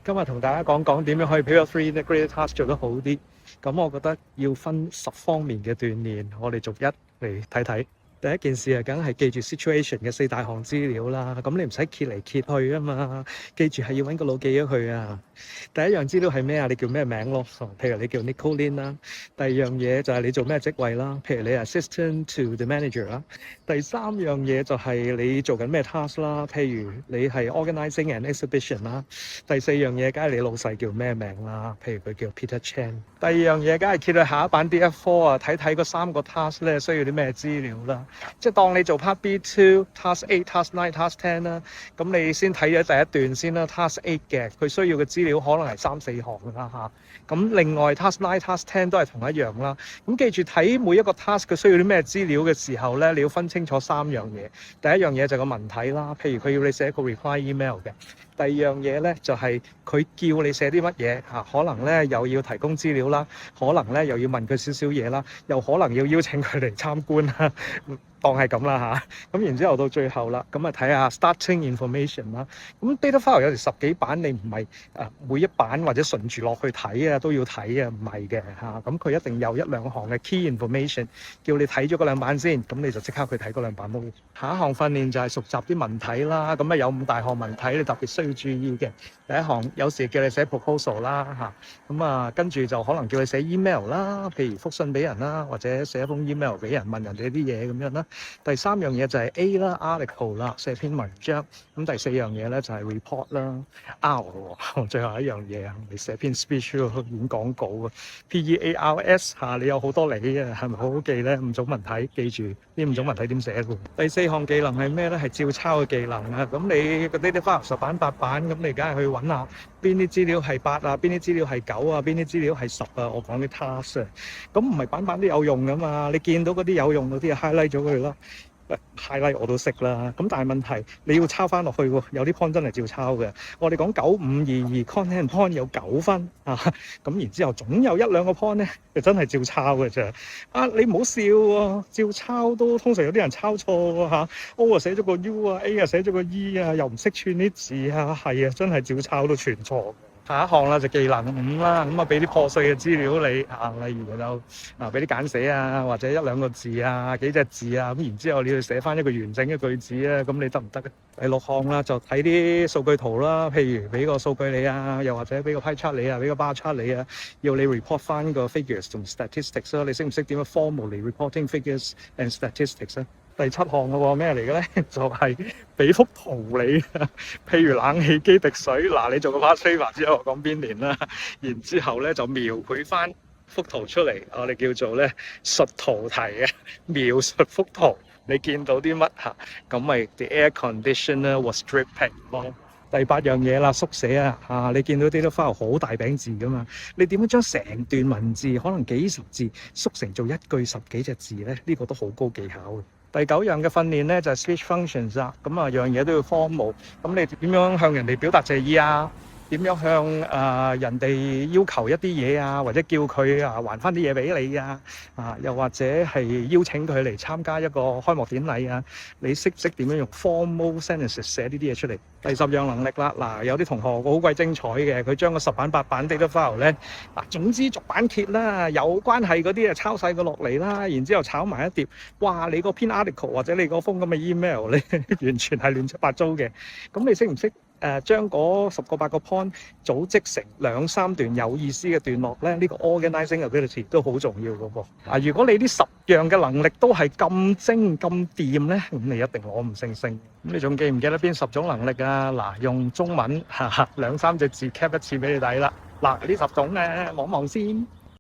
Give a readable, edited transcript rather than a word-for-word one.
今日同大家講講點樣可以 Pivot 3 Integrated Task 做得好啲。咁我覺得要分10方面嘅鍛鍊，我哋逐一嚟睇睇。第一件事梗係記住 situation 嘅4大項資料啦。咁你唔使揭嚟揭去啊嘛，記住係要揾個腦記咗佢啊。第一樣資料係咩啊？你叫咩名咯？譬如你叫 Nicolene 啦。第二樣嘢就係你做咩職位啦。譬如你 assistant to the manager 啦。第三樣嘢就係你做緊咩 task 啦。譬如你係 organising an exhibition 啦。第四樣嘢梗係你老細叫咩名啦。譬如佢叫 Peter Chan。第二樣嘢梗係揭去下一版 DF4 啊，睇睇嗰3個 task 咧需要啲咩資料啦。即係當你做 part B2 task 8 task 9 task 10啦，咁你先睇咗第一段先啦。task 8嘅佢需要嘅資料可能係3-4項㗎啦嚇。咁另外 task 9 task 10都係同一樣啦。咁記住睇每一個 task 佢需要啲咩資料嘅時候咧，你要分清楚3樣嘢。第一樣嘢就係個文體啦，譬如佢要你寫一個 reply email 嘅。第二樣嘢咧就係佢叫你寫啲乜嘢嚇，可能咧又要提供資料啦，可能咧又要問佢少少嘢啦，又可能要邀請佢嚟參觀啦。當係咁啦嚇，咁然之後到最後啦，咁啊睇下 starting information 啦。咁 data file 有時10幾版，你唔係每一版或者順住落去睇啊都要睇啊，唔係嘅嚇。咁佢一定有1-2項嘅 key information，叫你睇咗嗰2版先，咁你就即刻去睇嗰2版咯。下一項訓練就係熟習啲文體啦。咁有5大項文體你特別需要注意嘅。第一項有時叫你寫 proposal 啦嚇，咁跟住就可能叫你寫 email 啦，譬如覆信俾人啦，或者寫一封 email 俾人問人哋啲嘢咁樣啦。第三樣嘢就係 A 啦 article 啦，寫篇文章。咁第4樣嘢咧就係 report 啦。R 最後一樣嘢啊，你寫篇 speech 演講稿啊。PEARS 嚇，你有好多理啊，係咪好好記咧？5種文體記住呢5種文體點寫喎？第4項技能係咩咧？係照抄嘅技能啊。咁你嗰啲 file 10版8版，咁你梗係去揾下邊啲資料係8啊，邊啲資料係9啊，邊啲資料係10啊。我講啲 task 啊，咁唔係版版都有用噶嘛？你見到嗰啲有用嗰啲就 highlight 咗佢啦。highlight 我都識啦，咁但係問題你要抄翻落去喎，有啲 point 真係照抄嘅。我哋講9522 content point 有9分啊，咁然之後總有1-2個 point 咧，就真係照抄嘅啫。你唔好笑喎，照抄都通常有啲人抄錯喎嚇。O 啊寫咗個 U 啊，A 啊寫咗個 E 啊，又唔識串啲字啊，係啊，真係照抄都全錯。下一項啦就技能5啦，咁俾啲破碎嘅資料你例如就俾啲簡寫啊，或者1-2個字啊，幾隻字啊，咁然之後你要寫翻一個完整嘅句子啊，咁你得唔得？第6項啦就睇啲數據圖啦，譬如俾個數據你啊，又或者俾個 pie chart 你啊，俾個 bar chart 你啊，要你 report 翻個 figures 同 statistics 啦，你識唔識點樣 formally reporting figures and statistics 啊？第7項嘅喎，咩嚟嘅咧？就係俾幅圖你，譬如冷氣機滴水，你做個 past paper 之後講邊年啦，然之後咧就描繪翻幅圖出嚟，我哋叫做咧述圖題嘅，描述幅圖你見到啲乜嚇，咁咪 the air conditioner was dripping 咯。第8樣嘢啦，縮寫啊，你見到啲 file 好大餅字噶嘛，你點樣將成段文字可能幾十字縮成做一句10幾隻字咧？呢個都好高技巧嘅。第9樣嘅訓練咧就係 speech functions 啦，咁樣嘢都要 formal，咁你點樣向人哋表達謝意啊？點樣向人哋要求一啲嘢啊，或者叫佢還翻啲嘢俾你啊？又或者係邀請佢嚟參加一個開幕典禮啊？你識唔識點樣用 formal sentences 寫呢啲嘢出嚟？第10樣能力啦，有啲同學好鬼精彩嘅，佢將個10版8版 data file 咧，總之逐版揭啦，有關係嗰啲抄晒佢落嚟啦，然之後炒埋一碟，哇！你個篇 article 或者你嗰封咁嘅 email 咧，完全係亂七八糟嘅。咁你識唔識將嗰10個8個 point 組織成2-3段有意思嘅段落咧？呢個 organizing ability 都好重要嘅噃。如果你呢10樣嘅能力都係咁精咁掂咧，咁你一定攞5星星。咁你仲記唔記得邊10種能力啊？用中文2-3隻字 cap 一次俾你睇啦。呢10種咧，望望先。